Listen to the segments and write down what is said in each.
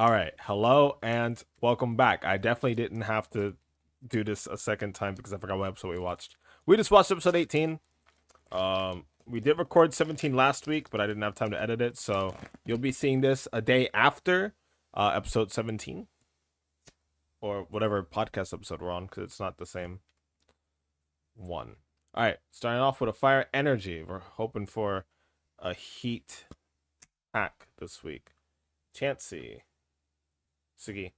All right, hello and welcome back. I definitely didn't have to do this a second time because I forgot what episode we watched. We just watched episode 18. We did record 17 last week, but I didn't have time to edit it, so you'll be seeing this a day after episode 17 or whatever podcast episode we're on because it's not the same one. All right, starting off with a fire energy. We're hoping for a heat hack this week. Chansey, Sugi,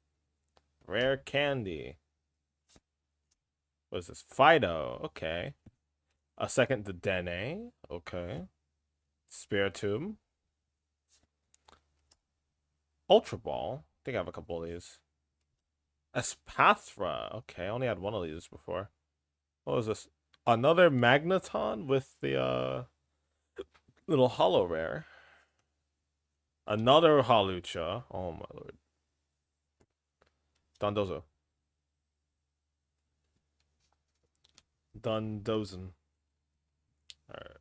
rare candy. What is this? Fido. Okay. A second to Dene. Okay. Spiritomb. Ultra Ball. I think I have a couple of these. Espathra. Okay, I only had one of these before. What was this? Another Magneton with the little hollow rare. Another Halucha. Oh my lord. Dondozo. Dondozen. Alright.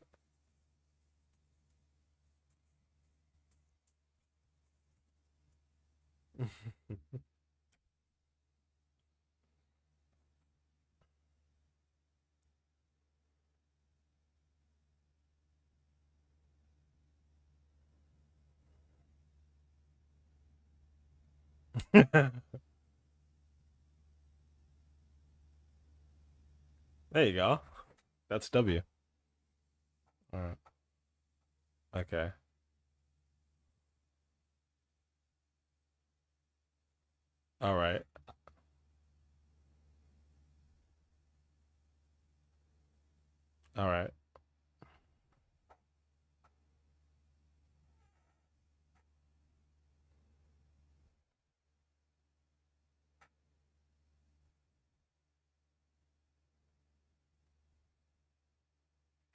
There you go. That's W. Alright. Okay. Alright. Alright.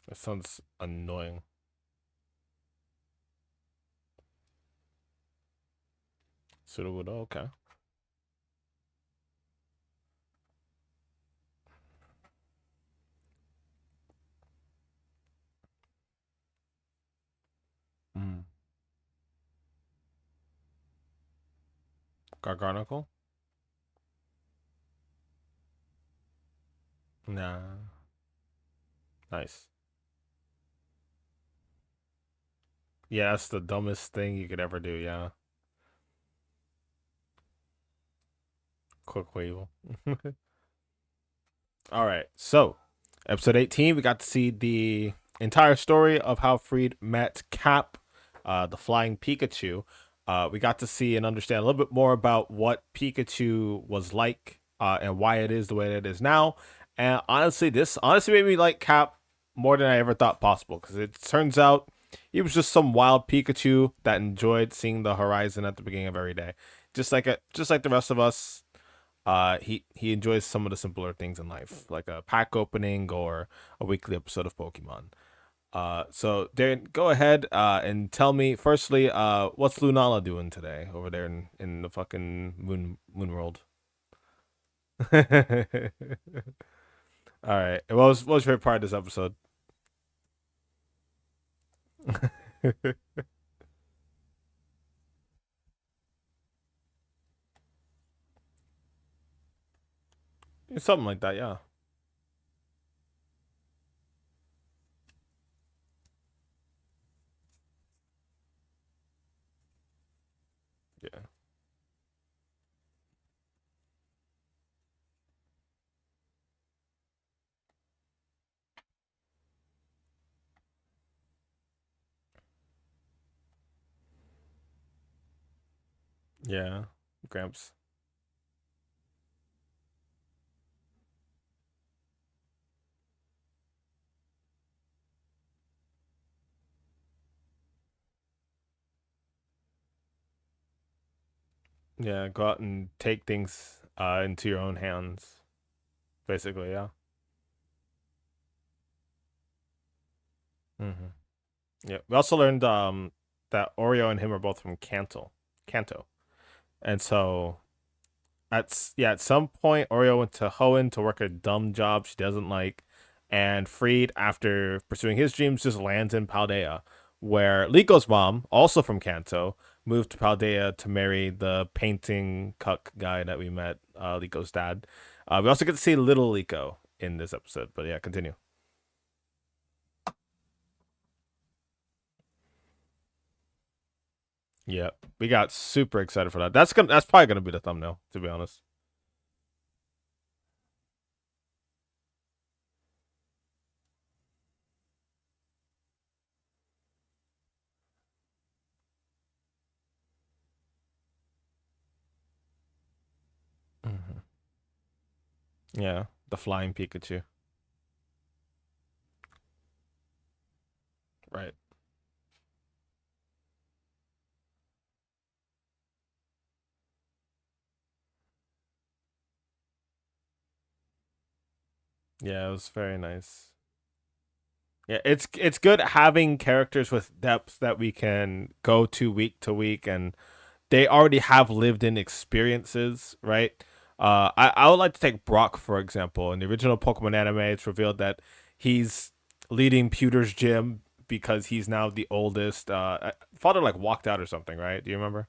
That sounds annoying. Sudowood, okay. Mm. Gargarnacle? Nah. Nice. Yeah, that's the dumbest thing you could ever do, yeah. Quick wave. Alright, so episode 18, we got to see the entire story of how Freed met Cap, the flying Pikachu. We got to see and understand a little bit more about what Pikachu was like and why it is the way that it is now. And honestly, this honestly made me like Cap more than I ever thought possible because it turns out he was just some wild Pikachu that enjoyed seeing the horizon at the beginning of every day, just like the rest of us. He enjoys some of the simpler things in life, like a pack opening or a weekly episode of Pokemon. So Darren, go ahead and tell me firstly, what's Lunala doing today over there in the fucking moon world? All right. What was your favorite part of this episode? Something like that, yeah. Yeah. Yeah. Gramps. Yeah, go out and take things into your own hands, basically, yeah. Hmm. Yeah. We also learned that Oreo and him are both from Kanto. And so at some point Oreo went to Hoenn to work a dumb job she doesn't like, and Freed, after pursuing his dreams, just lands in Paldea, where Liko mom, also from Kanto, moved to Paldea to marry the painting cuck guy that we met, Liko dad. We also get to see little Liko in this episode. But yeah, continue. Yeah, we got super excited for that. That's probably gonna be the thumbnail, to be honest. Hmm. Yeah, the flying Pikachu. Right. Yeah, it was very nice. Yeah, it's good having characters with depth that we can go to week, and they already have lived in experiences, right? I would like to take Brock for example. In the original Pokemon anime, it's revealed that he's leading Pewter's gym because he's now the oldest. Father like walked out or something, right? Do you remember?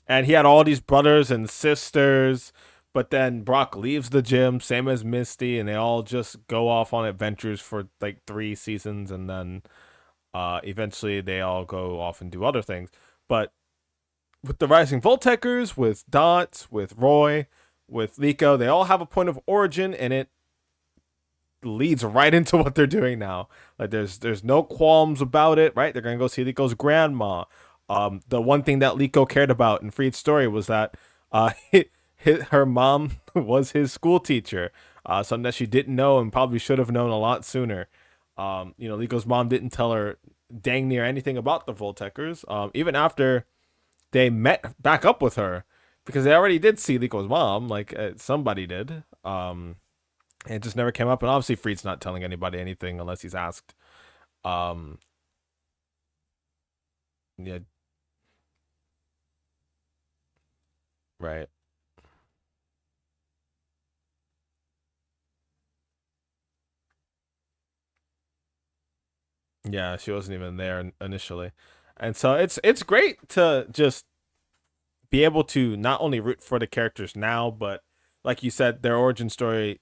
And he had all these brothers and sisters, but then Brock leaves the gym, same as Misty, and they all just go off on adventures for like 3 seasons, and then eventually they all go off and do other things. But with the Rising Volteckers, with Dot, with Roy, with Liko, they all have a point of origin, and it leads right into what they're doing now. Like there's no qualms about it, right? They're gonna go see Liko's grandma. The one thing that Liko cared about in Freed's story was that her mom was his school teacher. Something that she didn't know and probably should have known a lot sooner. Liko's mom didn't tell her dang near anything about the Volteckers. Even after they met back up with her, because they already did see Liko's mom, like somebody did. It just never came up, and obviously Freed's not telling anybody anything unless he's asked. Um, yeah, right. Yeah, she wasn't even there initially, and so it's great to just be able to not only root for the characters now, but like you said, their origin story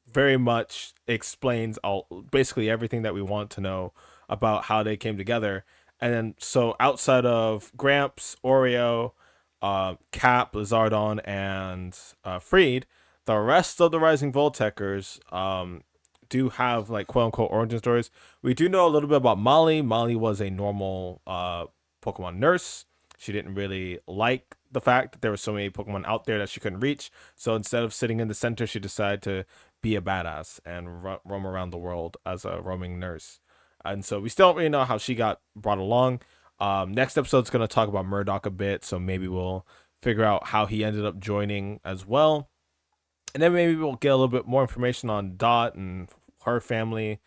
very much explains all basically everything that we want to know about how they came together. And then so outside of Gramps, Oreo, Cap, Lizardon, and Freed, the rest of the Rising Volteckers do have like quote unquote origin stories. We do know a little bit about Molly. Molly was a normal Pokemon nurse. She didn't really like the fact that there were so many Pokemon out there that she couldn't reach. So instead of sitting in the center, she decided to be a badass and roam around the world as a roaming nurse. And so we still don't really know how she got brought along. Next episode's going to talk about Murdoch a bit, so maybe we'll figure out how he ended up joining as well. And then maybe we'll get a little bit more information on Dot and her family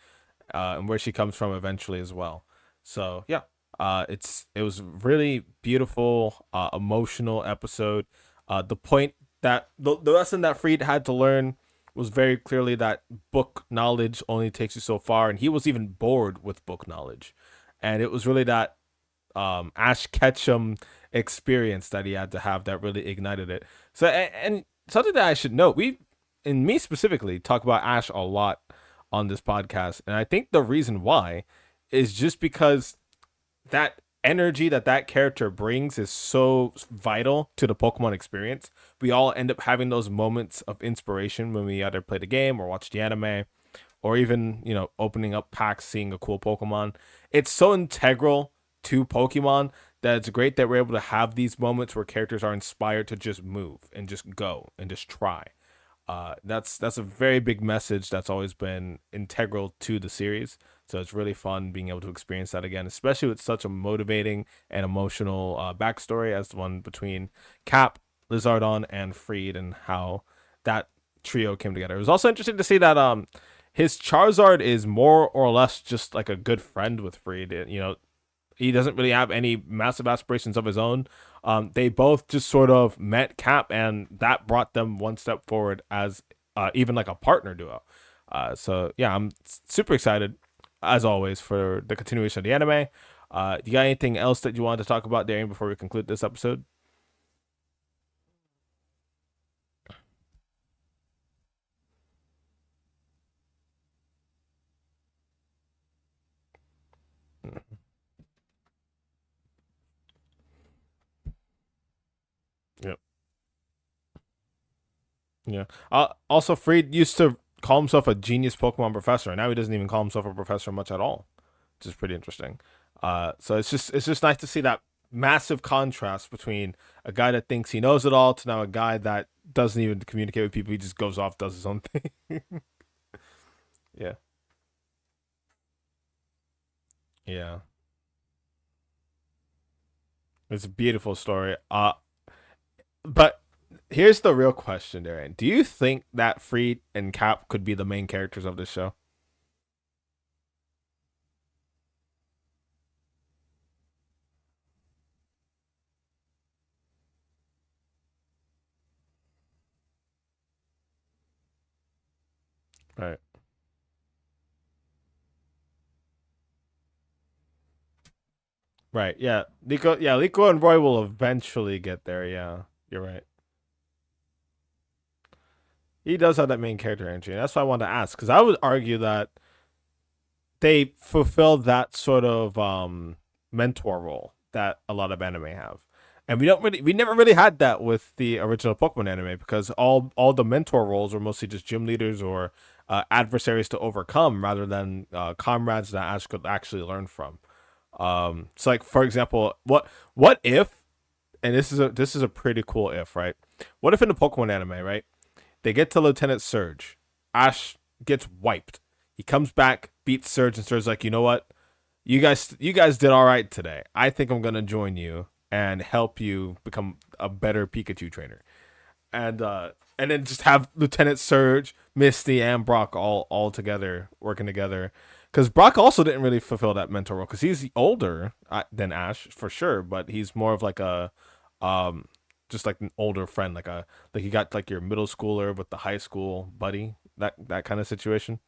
and where she comes from eventually as well. So yeah, it was really beautiful, emotional episode. The point that the lesson that Freed had to learn was very clearly that book knowledge only takes you so far, and he was even bored with book knowledge, and it was really that Ash Ketchum experience that he had to have that really ignited it. So and something that I should note, we and me specifically talk about Ash a lot on this podcast, and I think the reason why is just because that energy that that character brings is so vital to the Pokemon experience. We all end up having those moments of inspiration when we either play the game or watch the anime or even, opening up packs, seeing a cool Pokemon. It's so integral to Pokemon that it's great that we're able to have these moments where characters are inspired to just move and just go and just try. That's a very big message that's always been integral to the series. So it's really fun being able to experience that again, especially with such a motivating and emotional backstory as the one between Cap, Lizardon, and Freed, and how that trio came together. It was also interesting to see that his Charizard is more or less just like a good friend with Freed. He doesn't really have any massive aspirations of his own. They both just sort of met Cap, and that brought them one step forward as even like a partner duo. So yeah, I'm super excited as always for the continuation of the anime. You got anything else that you wanted to talk about, Darian, before we conclude this episode? Yep. Yeah. Also, Freed used to call himself a genius Pokemon professor, and now he doesn't even call himself a professor much at all, which is pretty interesting. So it's just nice to see that massive contrast between a guy that thinks he knows it all to now a guy that doesn't even communicate with people. He just goes off, does his own thing. Yeah. Yeah. It's a beautiful story. But here's the real question, Darren. Do you think that Freed and Cap could be the main characters of this show? Right. Right. Yeah. Liko and Roy will eventually get there. Yeah. You're right. He does have that main character energy. And that's why I wanted to ask. Because I would argue that they fulfilled that sort of mentor role that a lot of anime have. And we never really had that with the original Pokemon anime because all the mentor roles were mostly just gym leaders or adversaries to overcome rather than comrades that Ash could actually learn from. So like for example, what if, and this is a pretty cool if, right? What if in the Pokemon anime, right? They get to Lieutenant Surge, Ash gets wiped. He comes back, beats Surge, and Surge's like, you know what? You guys did all right today. I think I'm gonna join you and help you become a better Pikachu trainer. And then just have Lieutenant Surge, Misty, and Brock all together working together. Because Brock also didn't really fulfill that mentor role because he's older than Ash for sure, but he's more of like a um just like an older friend, like you got like your middle schooler with the high school buddy, that kind of situation.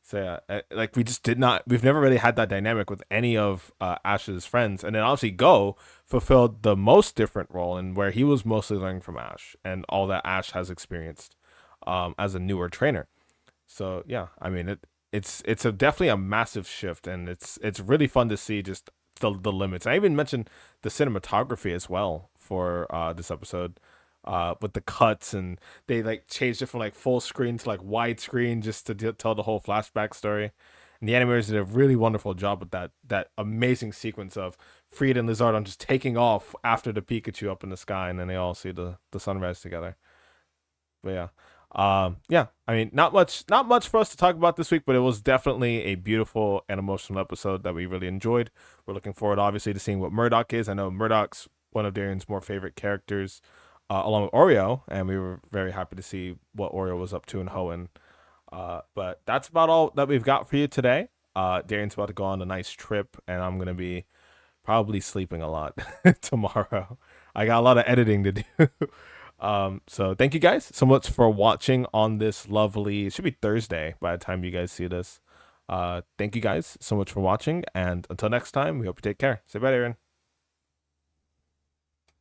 So yeah, like we've never really had that dynamic with any of Ash's friends, and then obviously Go fulfilled the most different role, and where he was mostly learning from Ash and all that Ash has experienced as a newer trainer. So yeah, I mean it's definitely a massive shift, and it's really fun to see just the limits. I even mentioned the cinematography as well for this episode, with the cuts, and they like changed it from like full screen to like widescreen just to tell the whole flashback story. And the animators did a really wonderful job with that amazing sequence of Frieda and Lizard just taking off after the Pikachu up in the sky, and then they all see the sunrise together. But yeah. Yeah, I mean, not much for us to talk about this week, but it was definitely a beautiful and emotional episode that we really enjoyed. We're looking forward, obviously, to seeing what Murdoch is. I know Murdoch's one of Darian's more favorite characters, along with Oreo, and we were very happy to see what Oreo was up to in Hoenn. But that's about all that we've got for you today. Darian's about to go on a nice trip, and I'm gonna be probably sleeping a lot tomorrow. I got a lot of editing to do. So thank you guys so much for watching on this lovely, it should be Thursday by the time you guys see this. Thank you guys so much for watching, and until next time, we hope you take care. Say bye, Aaron.